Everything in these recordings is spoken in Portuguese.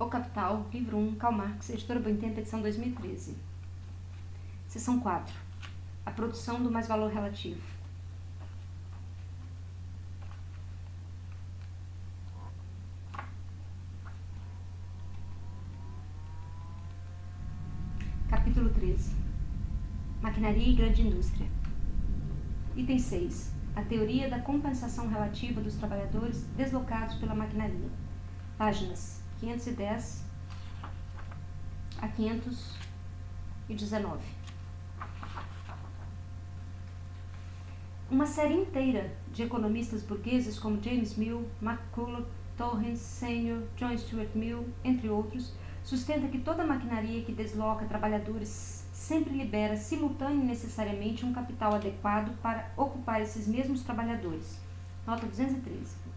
O Capital, livro 1, Karl Marx, editora Boitempo, edição 2013. Seção 4. A produção do mais-valor relativo. Capítulo 13. Maquinaria e grande indústria. Item 6. A teoria da compensação relativa dos trabalhadores deslocados pela maquinaria. Páginas 510 a 519. Uma série inteira de economistas burgueses como James Mill, McCulloch, Torrens, Senior, John Stuart Mill, entre outros, sustenta que toda maquinaria que desloca trabalhadores sempre libera simultânea e necessariamente um capital adequado para ocupar esses mesmos trabalhadores. Nota 213.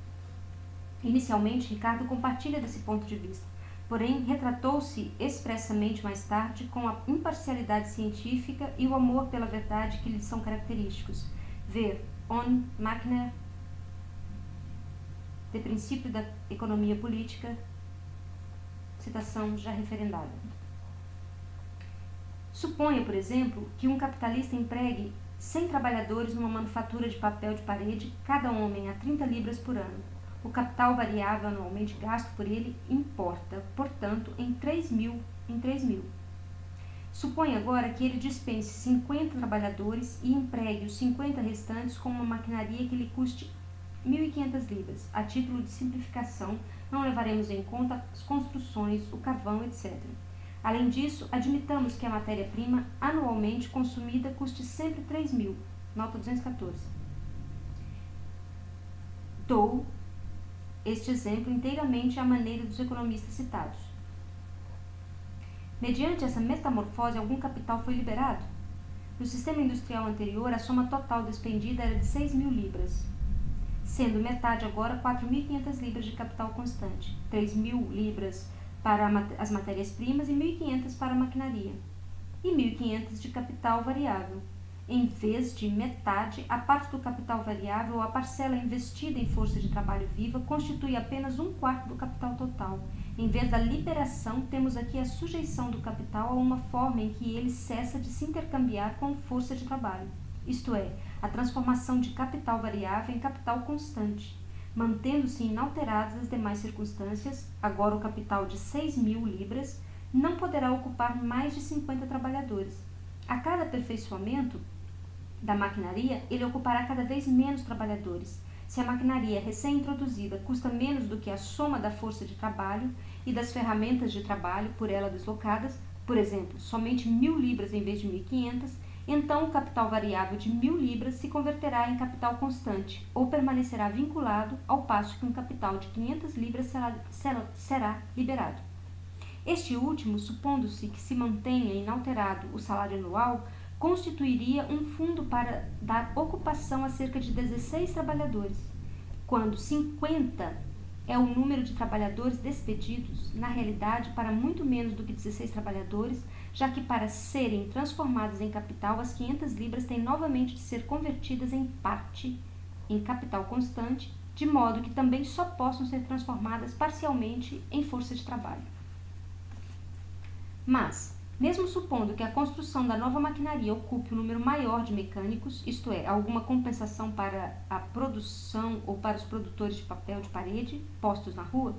Inicialmente, Ricardo compartilha desse ponto de vista, porém retratou-se expressamente mais tarde com a imparcialidade científica e o amor pela verdade que lhe são característicos. Ver On Machner, de Princípio da Economia Política, citação já referendada. Suponha, por exemplo, que um capitalista empregue 100 trabalhadores numa manufatura de papel de parede, cada homem a 30 libras por ano. O capital variável anualmente gasto por ele importa, portanto, em 3 mil. Suponha agora que ele dispense 50 trabalhadores e empregue os 50 restantes com uma maquinaria que lhe custe 1.500 libras. A título de simplificação, não levaremos em conta as construções, o carvão, etc. Além disso, admitamos que a matéria-prima anualmente consumida custe sempre 3 mil. Nota 214. Dou este exemplo inteiramente à maneira dos economistas citados. Mediante essa metamorfose, algum capital foi liberado? No sistema industrial anterior, a soma total despendida era de 6 mil libras, sendo metade agora 4.500 libras de capital constante, 3 mil libras para as matérias-primas e 1.500 para a maquinaria, e 1.500 de capital variável. Em vez de metade, a parte do capital variável, a parcela investida em força de trabalho viva, constitui apenas 1/4 do capital total. Em vez da liberação, temos aqui a sujeição do capital a uma forma em que ele cessa de se intercambiar com força de trabalho, isto é, a transformação de capital variável em capital constante. Mantendo-se inalteradas as demais circunstâncias, agora o capital de 6 mil libras não poderá ocupar mais de 50 trabalhadores. A cada aperfeiçoamento da maquinaria, ele ocupará cada vez menos trabalhadores. Se a maquinaria recém-introduzida custa menos do que a soma da força de trabalho e das ferramentas de trabalho por ela deslocadas, por exemplo, somente 1.000 libras em vez de 1.500, então o capital variável de 1.000 libras se converterá em capital constante ou permanecerá vinculado, ao passo que um capital de 500 libras será liberado. Este último, supondo-se que se mantenha inalterado o salário anual, constituiria um fundo para dar ocupação a cerca de 16 trabalhadores. Quando 50 é o número de trabalhadores despedidos, na realidade, para muito menos do que 16 trabalhadores, já que para serem transformadas em capital, as 500 libras têm novamente de ser convertidas em parte em capital constante, de modo que também só possam ser transformadas parcialmente em força de trabalho. Mas, mesmo supondo que a construção da nova maquinaria ocupe um número maior de mecânicos, isto é, alguma compensação para a produção ou para os produtores de papel de parede postos na rua,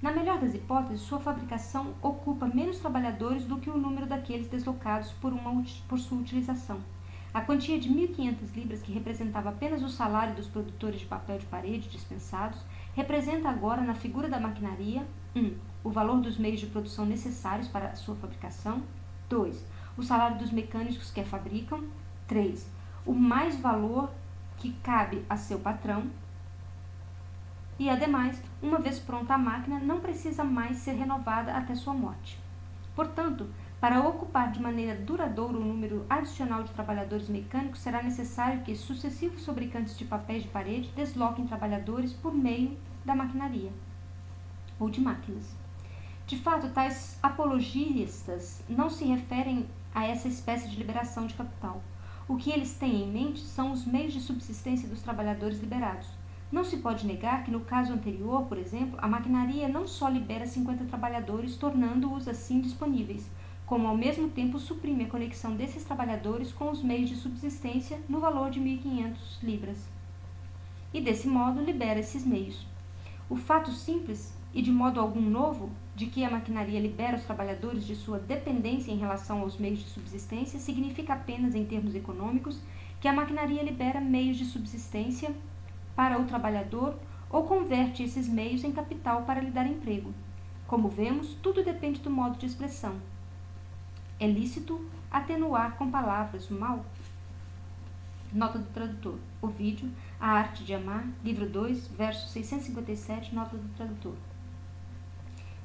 na melhor das hipóteses, sua fabricação ocupa menos trabalhadores do que o número daqueles deslocados por sua utilização. A quantia de 1.500 libras, que representava apenas o salário dos produtores de papel de parede dispensados, representa agora, na figura da maquinaria, 1. O valor dos meios de produção necessários para a sua fabricação. 2. O salário dos mecânicos que a fabricam. 3. O mais-valor que cabe a seu patrão. E, ademais, uma vez pronta a máquina, não precisa mais ser renovada até sua morte. Portanto, para ocupar de maneira duradoura o número adicional de trabalhadores mecânicos, será necessário que sucessivos fabricantes de papéis de parede desloquem trabalhadores por meio da maquinaria ou de máquinas. De fato, tais apologistas não se referem a essa espécie de liberação de capital. O que eles têm em mente são os meios de subsistência dos trabalhadores liberados. Não se pode negar que no caso anterior, por exemplo, a maquinaria não só libera 50 trabalhadores, tornando-os assim disponíveis, como ao mesmo tempo suprime a conexão desses trabalhadores com os meios de subsistência no valor de 1.500 libras. E desse modo libera esses meios. O fato simples, e de modo algum novo, de que a maquinaria libera os trabalhadores de sua dependência em relação aos meios de subsistência significa apenas, em termos econômicos, que a maquinaria libera meios de subsistência para o trabalhador ou converte esses meios em capital para lhe dar emprego. Como vemos, tudo depende do modo de expressão. É lícito atenuar com palavras o mal? Nota do tradutor. Ovídio, A Arte de Amar, livro 2, verso 657, nota do tradutor.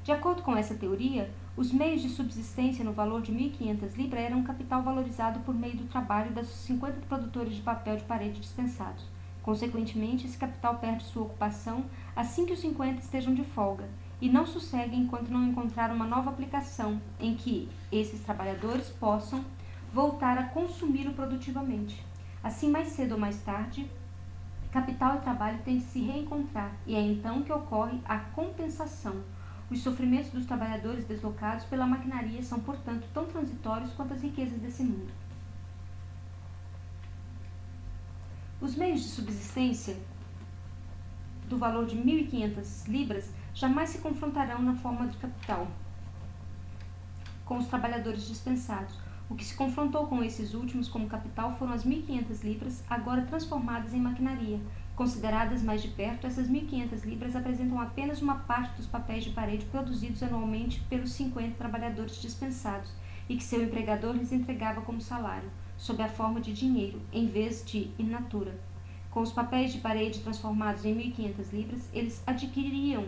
De acordo com essa teoria, os meios de subsistência no valor de 1.500 libras eram um capital valorizado por meio do trabalho dos 50 produtores de papel de parede dispensados. Consequentemente, esse capital perde sua ocupação assim que os 50 estejam de folga, e não sossegue enquanto não encontrar uma nova aplicação em que esses trabalhadores possam voltar a consumi-lo produtivamente. Assim, mais cedo ou mais tarde, capital e trabalho têm de se reencontrar, e é então que ocorre a compensação. Os sofrimentos dos trabalhadores deslocados pela maquinaria são, portanto, tão transitórios quanto as riquezas desse mundo. Os meios de subsistência do valor de 1.500 libras jamais se confrontarão na forma de capital com os trabalhadores dispensados. O que se confrontou com esses últimos como capital foram as 1.500 libras, agora transformadas em maquinaria. Consideradas mais de perto, essas 1.500 libras apresentam apenas uma parte dos papéis de parede produzidos anualmente pelos 50 trabalhadores dispensados e que seu empregador lhes entregava como salário, sob a forma de dinheiro, em vez de in natura. Com os papéis de parede transformados em 1.500 libras, eles adquiriam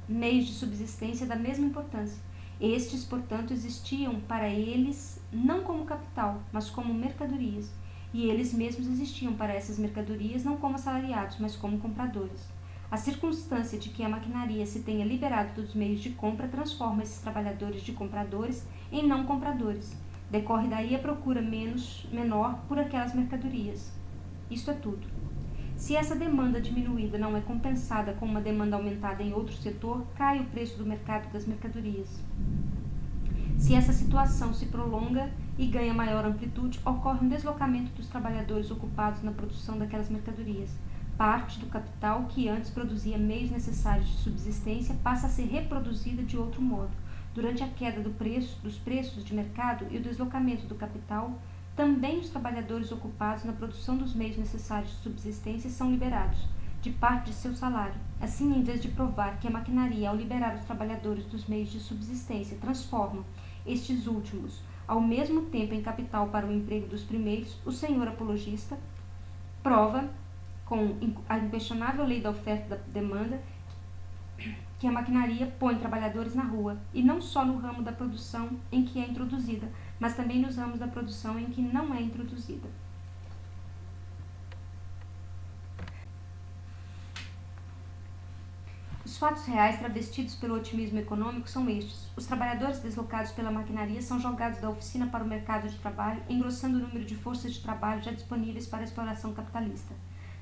meios de subsistência da mesma importância. Estes, portanto, existiam para eles não como capital, mas como mercadorias, e eles mesmos existiam para essas mercadorias não como assalariados, mas como compradores. A circunstância de que a maquinaria se tenha liberado dos meios de compra transforma esses trabalhadores de compradores em não compradores. Decorre daí a procura menor por aquelas mercadorias. Isto é tudo. Se essa demanda diminuída não é compensada com uma demanda aumentada em outro setor, cai o preço do mercado das mercadorias. Se essa situação se prolonga e ganha maior amplitude, ocorre um deslocamento dos trabalhadores ocupados na produção daquelas mercadorias. Parte do capital que antes produzia meios necessários de subsistência passa a ser reproduzida de outro modo. Durante a queda dos preços de mercado e o deslocamento do capital, também os trabalhadores ocupados na produção dos meios necessários de subsistência são liberados de parte de seu salário. Assim, em vez de provar que a maquinaria, ao liberar os trabalhadores dos meios de subsistência, transforma estes últimos ao mesmo tempo em capital para o emprego dos primeiros, o senhor apologista prova, com a inquestionável lei da oferta e da demanda, que a maquinaria põe trabalhadores na rua, e não só no ramo da produção em que é introduzida, mas também nos ramos da produção em que não é introduzida. Os fatos reais travestidos pelo otimismo econômico são estes. Os trabalhadores deslocados pela maquinaria são jogados da oficina para o mercado de trabalho, engrossando o número de forças de trabalho já disponíveis para a exploração capitalista.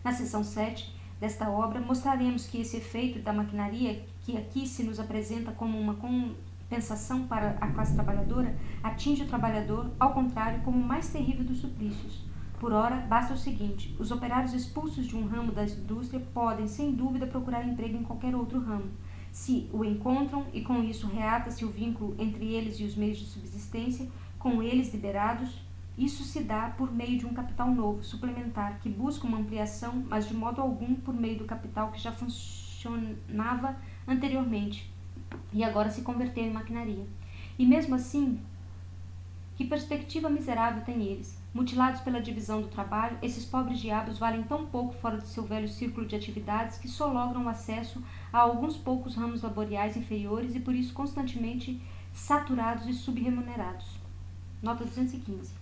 Na seção 7 desta obra, mostraremos que esse efeito da maquinaria, que aqui se nos apresenta como uma compensação para a classe trabalhadora, atinge o trabalhador, ao contrário, como o mais terrível dos suplícios. Por ora, basta o seguinte: os operários expulsos de um ramo da indústria podem, sem dúvida, procurar emprego em qualquer outro ramo. Se o encontram, e com isso reata-se o vínculo entre eles e os meios de subsistência, com eles liberados, isso se dá por meio de um capital novo, suplementar, que busca uma ampliação, mas de modo algum por meio do capital que já funcionava anteriormente e agora se converteu em maquinaria. E mesmo assim, que perspectiva miserável têm eles? Mutilados pela divisão do trabalho, esses pobres diabos valem tão pouco fora do seu velho círculo de atividades que só logram acesso a alguns poucos ramos laboriais inferiores e por isso constantemente saturados e subremunerados. Nota 215.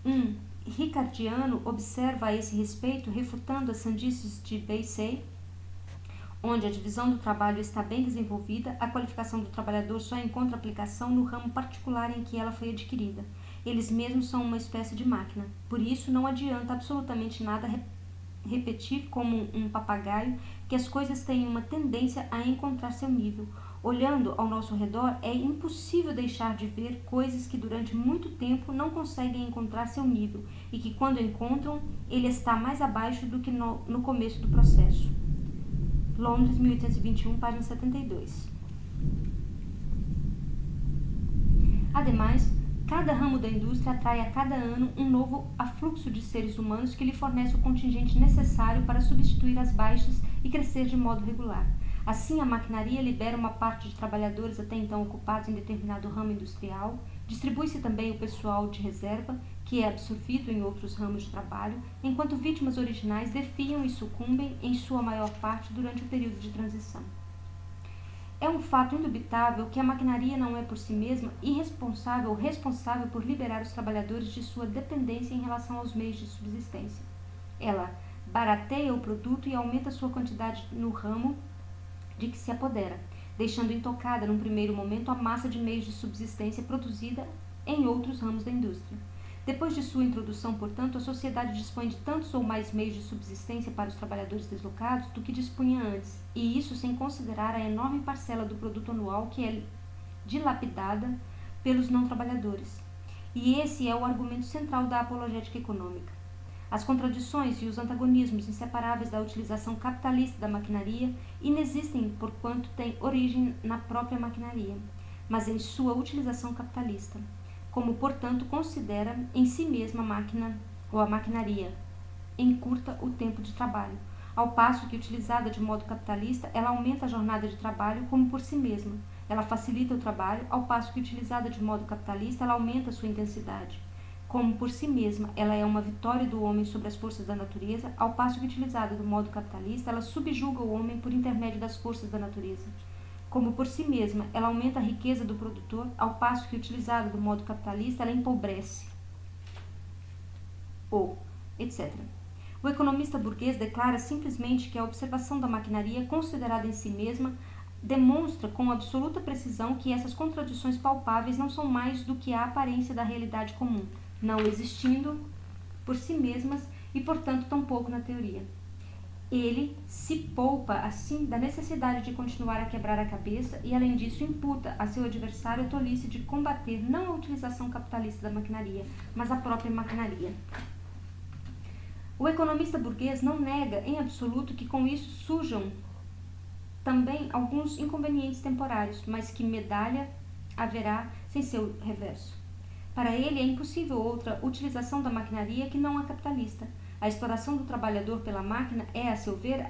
Um ricardiano observa a esse respeito, refutando as sandices de Bessay, onde a divisão do trabalho está bem desenvolvida, a qualificação do trabalhador só encontra aplicação no ramo particular em que ela foi adquirida. Eles mesmos são uma espécie de máquina. Por isso, não adianta absolutamente nada repetir como um papagaio que as coisas têm uma tendência a encontrar seu nível. Olhando ao nosso redor, é impossível deixar de ver coisas que durante muito tempo não conseguem encontrar seu nível e que, quando encontram, ele está mais abaixo do que no começo do processo. Londres, 1821, página 72. Ademais, cada ramo da indústria atrai a cada ano um novo afluxo de seres humanos que lhe fornece o contingente necessário para substituir as baixas e crescer de modo regular. Assim, a maquinaria libera uma parte de trabalhadores até então ocupados em determinado ramo industrial, distribui-se também o pessoal de reserva, que é absorvido em outros ramos de trabalho, enquanto vítimas originais defiam e sucumbem em sua maior parte durante o período de transição. É um fato indubitável que a maquinaria não é por si mesma irresponsável ou responsável por liberar os trabalhadores de sua dependência em relação aos meios de subsistência. Ela barateia o produto e aumenta sua quantidade no ramo de que se apodera, deixando intocada num primeiro momento a massa de meios de subsistência produzida em outros ramos da indústria. Depois de sua introdução, portanto, a sociedade dispõe de tantos ou mais meios de subsistência para os trabalhadores deslocados do que dispunha antes, e isso sem considerar a enorme parcela do produto anual que é dilapidada pelos não trabalhadores. E esse é o argumento central da apologética econômica. As contradições e os antagonismos inseparáveis da utilização capitalista da maquinaria inexistem porquanto têm origem na própria maquinaria, mas em sua utilização capitalista, como, portanto, considera em si mesma a máquina ou a maquinaria, encurta o tempo de trabalho, ao passo que, utilizada de modo capitalista, ela aumenta a jornada de trabalho como por si mesma. Ela facilita o trabalho, ao passo que, utilizada de modo capitalista, ela aumenta a sua intensidade. Como por si mesma, ela é uma vitória do homem sobre as forças da natureza, ao passo que, utilizada do modo capitalista, ela subjuga o homem por intermédio das forças da natureza. Como por si mesma, ela aumenta a riqueza do produtor, ao passo que, utilizada do modo capitalista, ela empobrece, ou etc. O economista burguês declara simplesmente que a observação da maquinaria, considerada em si mesma, demonstra com absoluta precisão que essas contradições palpáveis não são mais do que a aparência da realidade comum, não existindo por si mesmas e, portanto, tampouco na teoria. Ele se poupa, assim, da necessidade de continuar a quebrar a cabeça e, além disso, imputa a seu adversário a tolice de combater não a utilização capitalista da maquinaria, mas a própria maquinaria. O economista burguês não nega, em absoluto, que com isso surjam também alguns inconvenientes temporários, mas que medalha haverá sem seu reverso. Para ele é impossível outra utilização da maquinaria que não a capitalista. A exploração do trabalhador pela máquina é, a seu ver,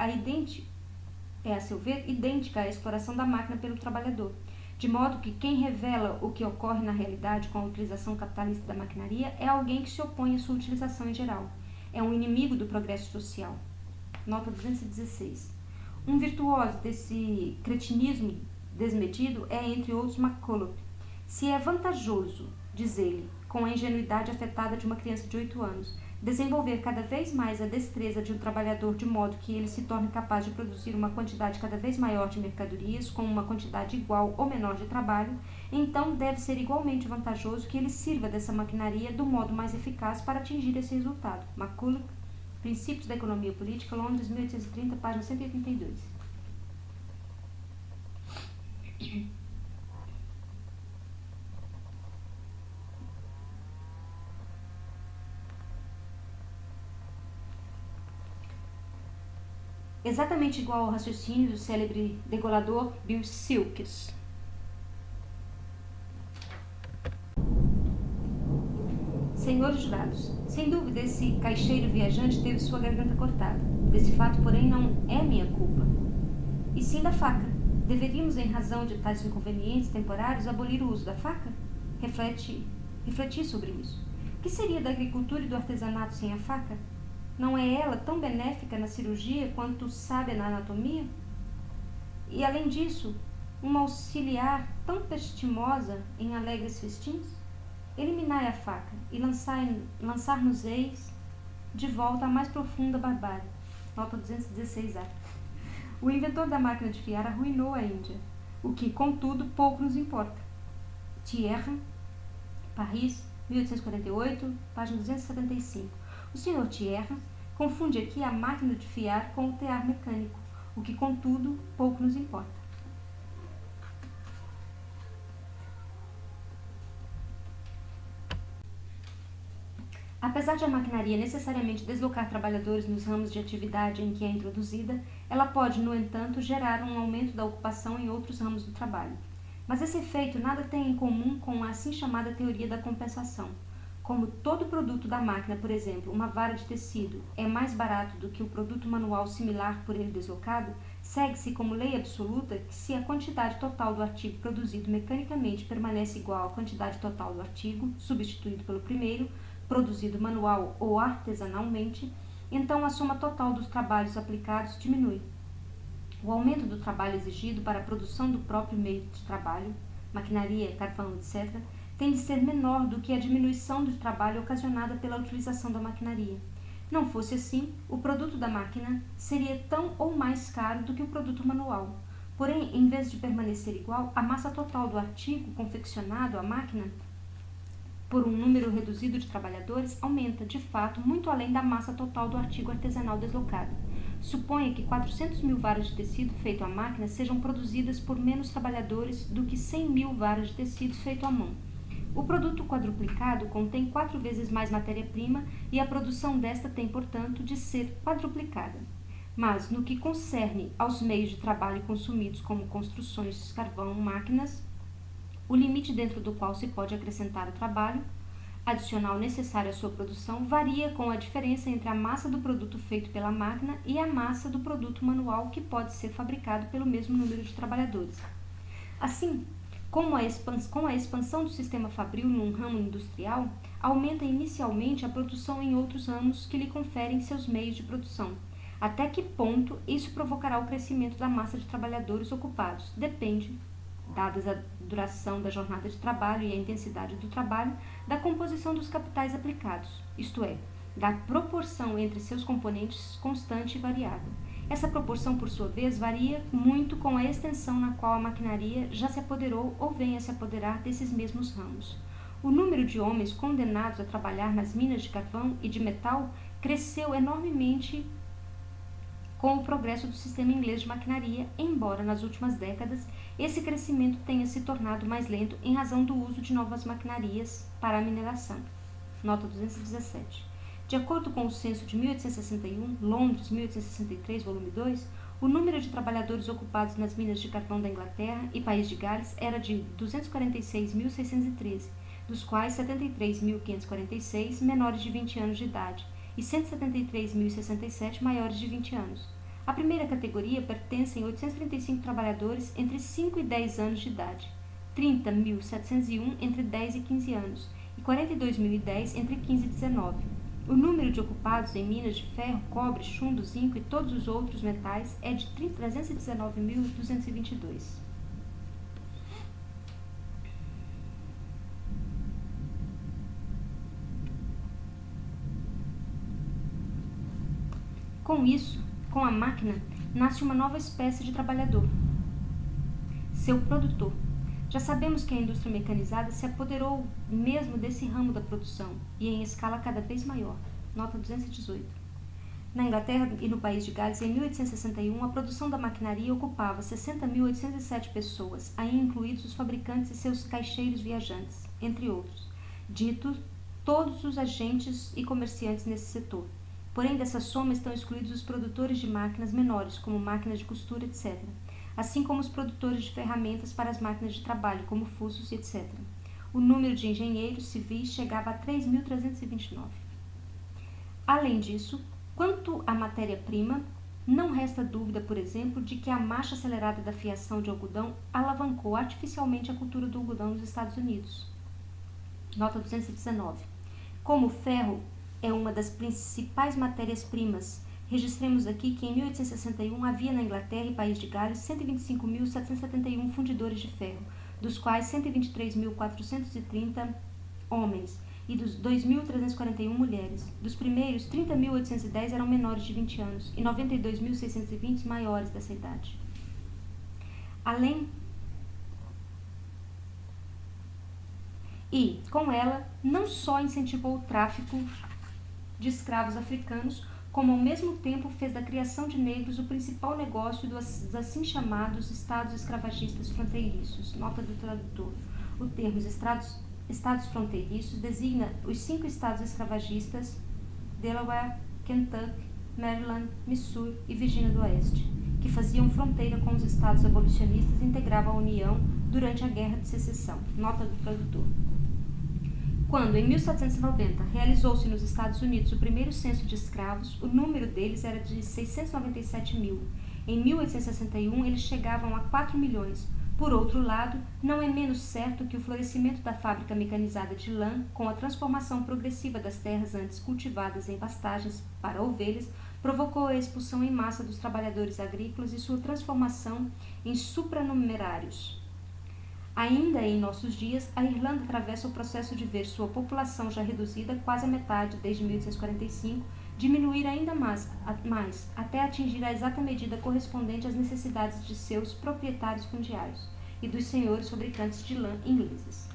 idêntica à exploração da máquina pelo trabalhador, de modo que quem revela o que ocorre na realidade com a utilização capitalista da maquinaria é alguém que se opõe à sua utilização em geral. É um inimigo do progresso social. Nota 216. Um virtuoso desse cretinismo desmedido é, entre outros, McCulloch. Se é vantajoso, diz ele, com a ingenuidade afetada de uma criança de 8 anos, desenvolver cada vez mais a destreza de um trabalhador de modo que ele se torne capaz de produzir uma quantidade cada vez maior de mercadorias com uma quantidade igual ou menor de trabalho, então deve ser igualmente vantajoso que ele sirva dessa maquinaria do modo mais eficaz para atingir esse resultado. McCulloch, Princípios da Economia Política, Londres, 1830, página 182. Exatamente igual ao raciocínio do célebre degolador Bill Silkes. Senhores jurados, sem dúvida esse caixeiro viajante teve sua garganta cortada. Desse fato, porém, não é minha culpa. E sim da faca. Deveríamos, em razão de tais inconvenientes temporários, abolir o uso da faca? Refletir sobre isso. O que seria da agricultura e do artesanato sem a faca? Não é ela tão benéfica na cirurgia quanto sábia na anatomia? E, além disso, uma auxiliar tão pestimosa em alegres festins? Eliminai a faca e lançar-nos-eis de volta à mais profunda barbárie. Nota 216A. O inventor da máquina de fiar arruinou a Índia, o que, contudo, pouco nos importa. Thierry, Paris, 1848, página 275. O Sr. Thierry confunde aqui a máquina de fiar com o tear mecânico, o que, contudo, pouco nos importa. Apesar de a maquinaria necessariamente deslocar trabalhadores nos ramos de atividade em que é introduzida, ela pode, no entanto, gerar um aumento da ocupação em outros ramos do trabalho. Mas esse efeito nada tem em comum com a assim chamada teoria da compensação. Como todo produto da máquina, por exemplo, uma vara de tecido, é mais barato do que o produto manual similar por ele deslocado, segue-se como lei absoluta que se a quantidade total do artigo produzido mecanicamente permanece igual à quantidade total do artigo, substituído pelo primeiro, produzido manual ou artesanalmente, então a soma total dos trabalhos aplicados diminui. O aumento do trabalho exigido para a produção do próprio meio de trabalho, maquinaria, carvão, etc., tem de ser menor do que a diminuição do trabalho ocasionada pela utilização da maquinaria. Não fosse assim, o produto da máquina seria tão ou mais caro do que o produto manual. Porém, em vez de permanecer igual, a massa total do artigo confeccionado à máquina por um número reduzido de trabalhadores aumenta, de fato, muito além da massa total do artigo artesanal deslocado. Suponha que 400 mil varas de tecido feito à máquina sejam produzidas por menos trabalhadores do que 100 mil varas de tecido feito à mão. O produto quadruplicado contém 4 vezes mais matéria-prima e a produção desta tem, portanto, de ser quadruplicada. Mas, no que concerne aos meios de trabalho consumidos como construções, carvão, máquinas, o limite dentro do qual se pode acrescentar o trabalho adicional necessário à sua produção varia com a diferença entre a massa do produto feito pela máquina e a massa do produto manual que pode ser fabricado pelo mesmo número de trabalhadores. Assim, com a expansão do sistema fabril num ramo industrial, aumenta inicialmente a produção em outros ramos que lhe conferem seus meios de produção. Até que ponto isso provocará o crescimento da massa de trabalhadores ocupados depende, dadas a duração da jornada de trabalho e a intensidade do trabalho, da composição dos capitais aplicados, isto é, da proporção entre seus componentes constante e variável. Essa proporção, por sua vez, varia muito com a extensão na qual a maquinaria já se apoderou ou vem a se apoderar desses mesmos ramos. O número de homens condenados a trabalhar nas minas de carvão e de metal cresceu enormemente com o progresso do sistema inglês de maquinaria, embora nas últimas décadas esse crescimento tenha se tornado mais lento em razão do uso de novas maquinarias para a mineração. Nota 217. De acordo com o censo de 1861, Londres, 1863, volume 2, o número de trabalhadores ocupados nas minas de carvão da Inglaterra e País de Gales era de 246.613, dos quais 73.546 menores de 20 anos de idade e 173.067 maiores de 20 anos. A primeira categoria pertencem 835 trabalhadores entre 5 e 10 anos de idade, 30.701 entre 10 e 15 anos e 42.010 entre 15 e 19. O número de ocupados em minas de ferro, cobre, chumbo, zinco e todos os outros metais é de 319.222. Com isso, com a máquina, nasce uma nova espécie de trabalhador, seu produtor. Já sabemos que a indústria mecanizada se apoderou mesmo desse ramo da produção, e em escala cada vez maior. Nota 218. Na Inglaterra e no País de Gales, em 1861, a produção da maquinaria ocupava 60.807 pessoas, aí incluídos os fabricantes e seus caixeiros viajantes, entre outros, dito todos os agentes e comerciantes nesse setor. Porém, dessa soma estão excluídos os produtores de máquinas menores, como máquinas de costura, etc., assim como os produtores de ferramentas para as máquinas de trabalho, como fuços, etc. O número de engenheiros civis chegava a 3.329. Além disso, quanto à matéria-prima, não resta dúvida, por exemplo, de que a marcha acelerada da fiação de algodão alavancou artificialmente a cultura do algodão nos Estados Unidos. Nota 219. Como o ferro é uma das principais matérias-primas, registremos aqui que em 1861 havia na Inglaterra e País de Gales 125.771 fundidores de ferro, dos quais 123.430 homens e dos 2.341 mulheres. Dos primeiros, 30.810 eram menores de 20 anos e 92.620 maiores dessa idade. Com ela, não só incentivou o tráfico de escravos africanos, como ao mesmo tempo fez da criação de negros o principal negócio dos assim chamados estados escravagistas fronteiriços. Nota do tradutor. O termo estados fronteiriços designa os 5 estados escravagistas: Delaware, Kentucky, Maryland, Missouri e Virgínia do Oeste, que faziam fronteira com os estados abolicionistas e integravam a União durante a Guerra de Secessão. Nota do tradutor. Quando, em 1790, realizou-se nos Estados Unidos o primeiro censo de escravos, o número deles era de 697 mil. Em 1861, eles chegavam a 4 milhões. Por outro lado, não é menos certo que o florescimento da fábrica mecanizada de lã, com a transformação progressiva das terras antes cultivadas em pastagens para ovelhas, provocou a expulsão em massa dos trabalhadores agrícolas e sua transformação em supranumerários. Ainda em nossos dias, a Irlanda atravessa o processo de ver sua população já reduzida quase à metade desde 1845, diminuir ainda mais, até atingir a exata medida correspondente às necessidades de seus proprietários fundiários e dos senhores fabricantes de lã ingleses.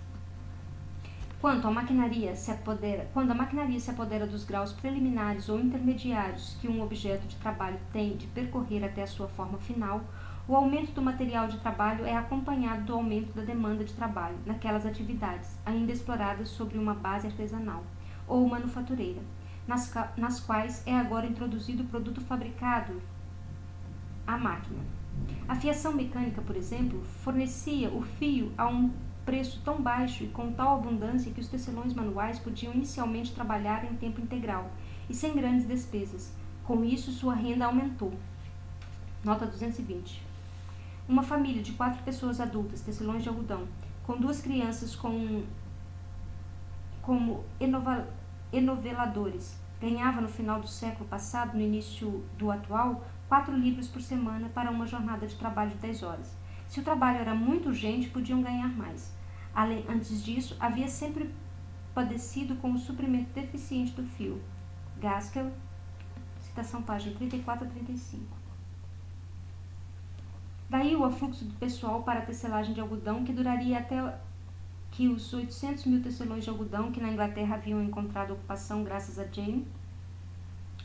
Quando a maquinaria se apodera dos graus preliminares ou intermediários que um objeto de trabalho tem de percorrer até a sua forma final, o aumento do material de trabalho é acompanhado do aumento da demanda de trabalho naquelas atividades ainda exploradas sobre uma base artesanal ou manufatureira, nas quais é agora introduzido o produto fabricado à máquina. A fiação mecânica, por exemplo, fornecia o fio a um preço tão baixo e com tal abundância que os tecelões manuais podiam inicialmente trabalhar em tempo integral e sem grandes despesas. Com isso, sua renda aumentou. Nota 220. Uma família de 4 pessoas adultas, tecelões de algodão, com 2 crianças como enoveladores, ganhava no final do século passado, no início do atual, 4 libras por semana para uma jornada de trabalho de 10 horas. Se o trabalho era muito urgente, podiam ganhar mais. Antes disso, havia sempre padecido com o suprimento deficiente do fio. Gaskell, citação página 34 a 35. Daí o afluxo do pessoal para a tecelagem de algodão, que duraria até que os 800 mil tecelões de algodão que na Inglaterra haviam encontrado ocupação graças a Jane,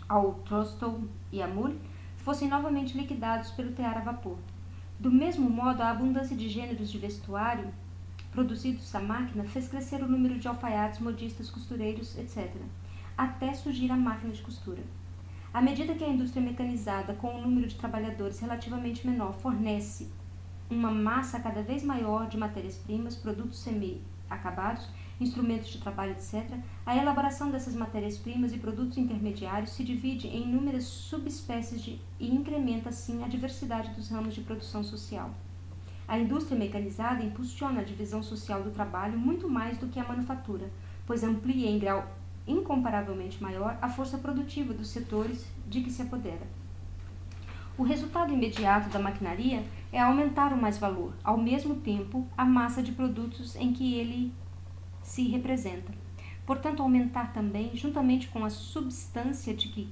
ao Trostle e a Mull, fossem novamente liquidados pelo tear a vapor. Do mesmo modo, a abundância de gêneros de vestuário produzidos à máquina fez crescer o número de alfaiates, modistas, costureiros, etc., até surgir a máquina de costura. À medida que a indústria mecanizada, com um número de trabalhadores relativamente menor, fornece uma massa cada vez maior de matérias-primas, produtos semi-acabados, instrumentos de trabalho, etc., a elaboração dessas matérias-primas e produtos intermediários se divide em inúmeras subespécies e incrementa, assim, a diversidade dos ramos de produção social. A indústria mecanizada impulsiona a divisão social do trabalho muito mais do que a manufatura, pois amplia em grau incomparavelmente maior a força produtiva dos setores de que se apodera. O resultado imediato da maquinaria é aumentar o mais-valor, ao mesmo tempo, a massa de produtos em que ele se representa. Portanto, aumentar também, juntamente com a substância de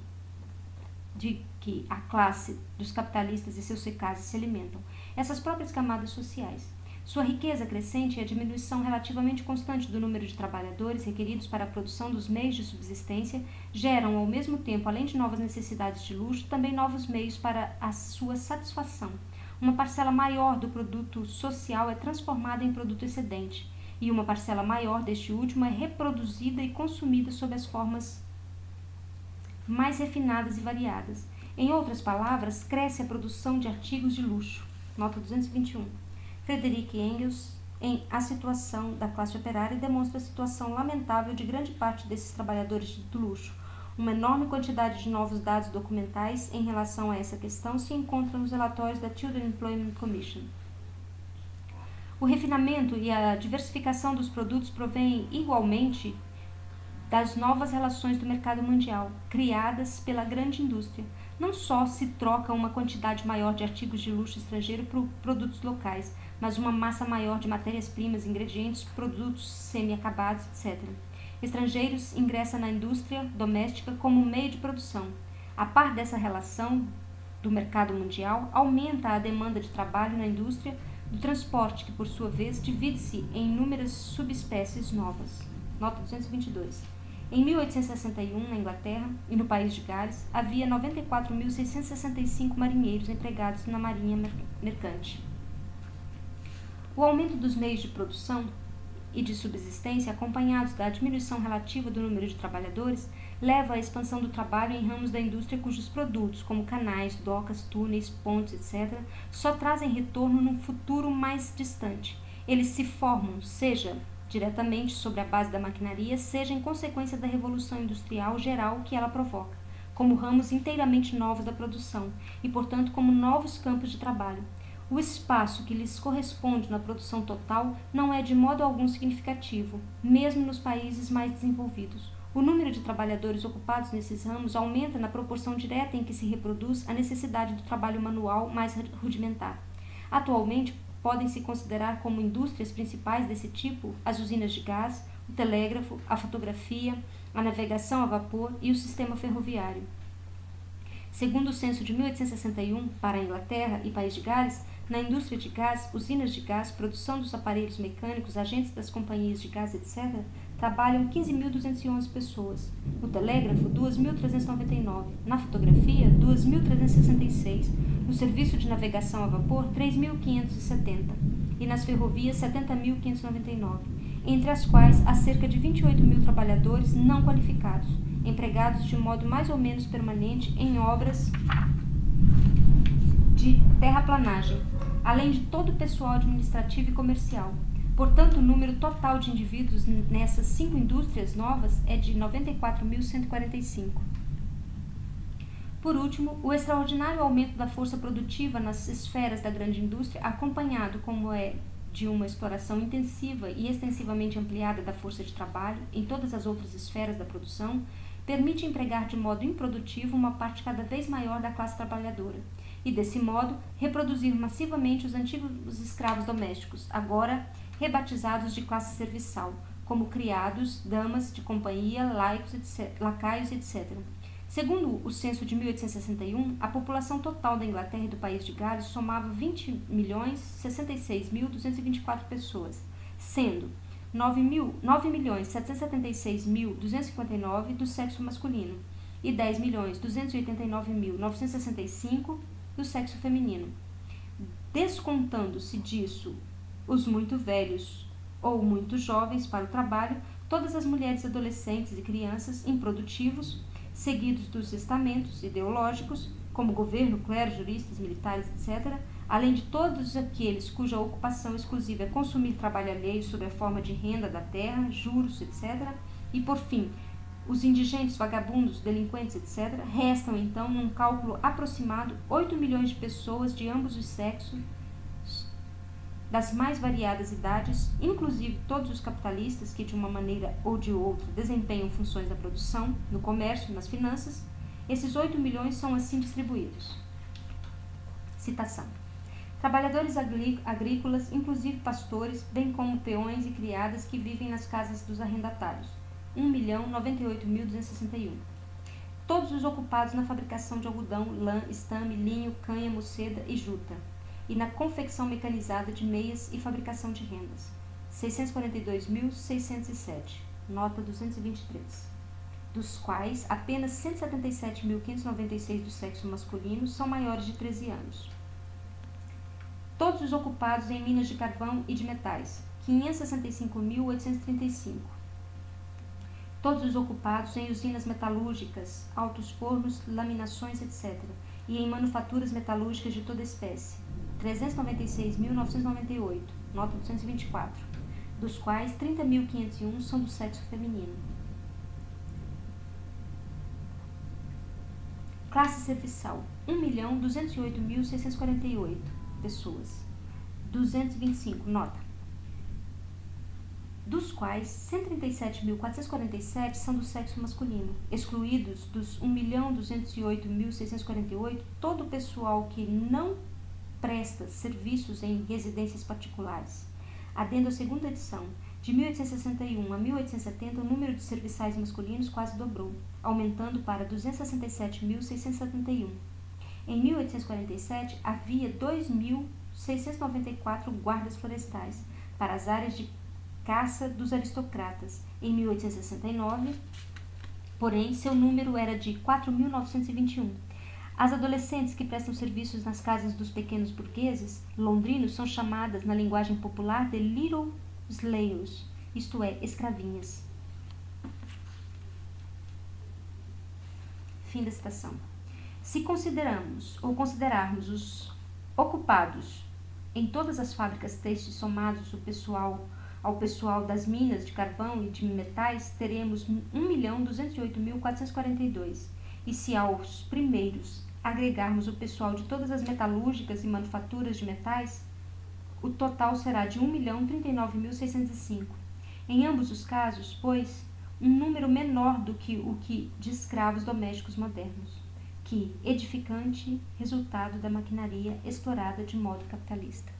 que a classe dos capitalistas e seus secazes se alimentam, essas próprias camadas sociais. Sua riqueza crescente e a diminuição relativamente constante do número de trabalhadores requeridos para a produção dos meios de subsistência geram, ao mesmo tempo, além de novas necessidades de luxo, também novos meios para a sua satisfação. Uma parcela maior do produto social é transformada em produto excedente, e uma parcela maior deste último é reproduzida e consumida sob as formas mais refinadas e variadas. Em outras palavras, cresce a produção de artigos de luxo. Nota 221. Frederick Engels, em A Situação da Classe Operária, demonstra a situação lamentável de grande parte desses trabalhadores do luxo. Uma enorme quantidade de novos dados documentais em relação a essa questão se encontra nos relatórios da Children Employment Commission. O refinamento e a diversificação dos produtos provêm igualmente das novas relações do mercado mundial, criadas pela grande indústria. Não só se troca uma quantidade maior de artigos de luxo estrangeiro por produtos locais, mas uma massa maior de matérias-primas, ingredientes, produtos semi-acabados, etc. Estrangeiros ingressam na indústria doméstica como meio de produção. A par dessa relação do mercado mundial, aumenta a demanda de trabalho na indústria do transporte, que, por sua vez, divide-se em inúmeras subespécies novas. Nota 222. Em 1861, na Inglaterra e no país de Gales, havia 94.665 marinheiros empregados na marinha mercante. O aumento dos meios de produção e de subsistência, acompanhados da diminuição relativa do número de trabalhadores, leva à expansão do trabalho em ramos da indústria cujos produtos, como canais, docas, túneis, pontes, etc., só trazem retorno num futuro mais distante. Eles se formam, seja diretamente sobre a base da maquinaria, seja em consequência da revolução industrial geral que ela provoca, como ramos inteiramente novos da produção e, portanto, como novos campos de trabalho. O espaço que lhes corresponde na produção total não é de modo algum significativo, mesmo nos países mais desenvolvidos. O número de trabalhadores ocupados nesses ramos aumenta na proporção direta em que se reproduz a necessidade do trabalho manual mais rudimentar. Atualmente, podem-se considerar como indústrias principais desse tipo as usinas de gás, o telégrafo, a fotografia, a navegação a vapor e o sistema ferroviário. Segundo o censo de 1861, para a Inglaterra e País de Gales, na indústria de gás, usinas de gás, produção dos aparelhos mecânicos, agentes das companhias de gás, etc., trabalham 15.211 pessoas. No telégrafo, 2.399. Na fotografia, 2.366. No serviço de navegação a vapor, 3.570. E nas ferrovias, 70.599. Entre as quais há cerca de 28.000 trabalhadores não qualificados, empregados de modo mais ou menos permanente em obras de terraplanagem, além de todo o pessoal administrativo e comercial. Portanto, o número total de indivíduos nessas 5 indústrias novas é de 94.145. Por último, o extraordinário aumento da força produtiva nas esferas da grande indústria, acompanhado, como é, de uma exploração intensiva e extensivamente ampliada da força de trabalho em todas as outras esferas da produção, permite empregar de modo improdutivo uma parte cada vez maior da classe trabalhadora e, desse modo, reproduzir massivamente os antigos escravos domésticos, agora rebatizados de classe serviçal, como criados, damas de companhia, lacaios, etc. Segundo o censo de 1861, a população total da Inglaterra e do País de Gales somava 20.066.224 pessoas, sendo 9.776.259 do sexo masculino e 10.289.965 do sexo feminino. Descontando-se disso os muito velhos ou muito jovens para o trabalho, todas as mulheres adolescentes e crianças improdutivos, seguidos dos estamentos ideológicos, como governo, clero, juristas, militares, etc., além de todos aqueles cuja ocupação exclusiva é consumir trabalho alheio sob a forma de renda da terra, juros, etc., e, por fim, os indigentes, vagabundos, delinquentes, etc., restam, então, num cálculo aproximado, 8 milhões de pessoas de ambos os sexos, das mais variadas idades, inclusive todos os capitalistas que, de uma maneira ou de outra, desempenham funções da produção, no comércio, nas finanças. Esses 8 milhões são assim distribuídos. Citação. Trabalhadores agrícolas, inclusive pastores, bem como peões e criadas que vivem nas casas dos arrendatários. 1.098.261. Todos os ocupados na fabricação de algodão, lã, estame, linho, cânhamo, seda e juta, e na confecção mecanizada de meias e fabricação de rendas. 642.607, nota 223, dos quais apenas 177.596 do sexo masculino são maiores de 13 anos. Todos os ocupados em minas de carvão e de metais, 565.835. Todos os ocupados em usinas metalúrgicas, altos fornos, laminações, etc., e em manufaturas metalúrgicas de toda espécie, 396.998, nota 224, dos quais 30.501 são do sexo feminino. Classe serviçal, 1.208.648 pessoas, 225, nota, dos quais 137.447 são do sexo masculino, excluídos dos 1.208.648 todo o pessoal que não presta serviços em residências particulares. Adendo à segunda edição, de 1861 a 1870, o número de serviçais masculinos quase dobrou, aumentando para 267.671. Em 1847, havia 2.694 guardas florestais para as áreas de caça dos aristocratas. Em 1869, Porém, seu número era de 4.921. As adolescentes que prestam serviços nas casas dos pequenos burgueses londrinos são chamadas, na linguagem popular, de little slaves, isto é, escravinhas. Fim da citação. Se considerarmos os ocupados em todas as fábricas têxteis somados ao pessoal das minas de carvão e de metais, teremos 1.208.442. E se aos primeiros agregarmos o pessoal de todas as metalúrgicas e manufaturas de metais, o total será de 1.039.605. Em ambos os casos, pois, um número menor do que o que de escravos domésticos modernos, que edificante resultado da maquinaria explorada de modo capitalista.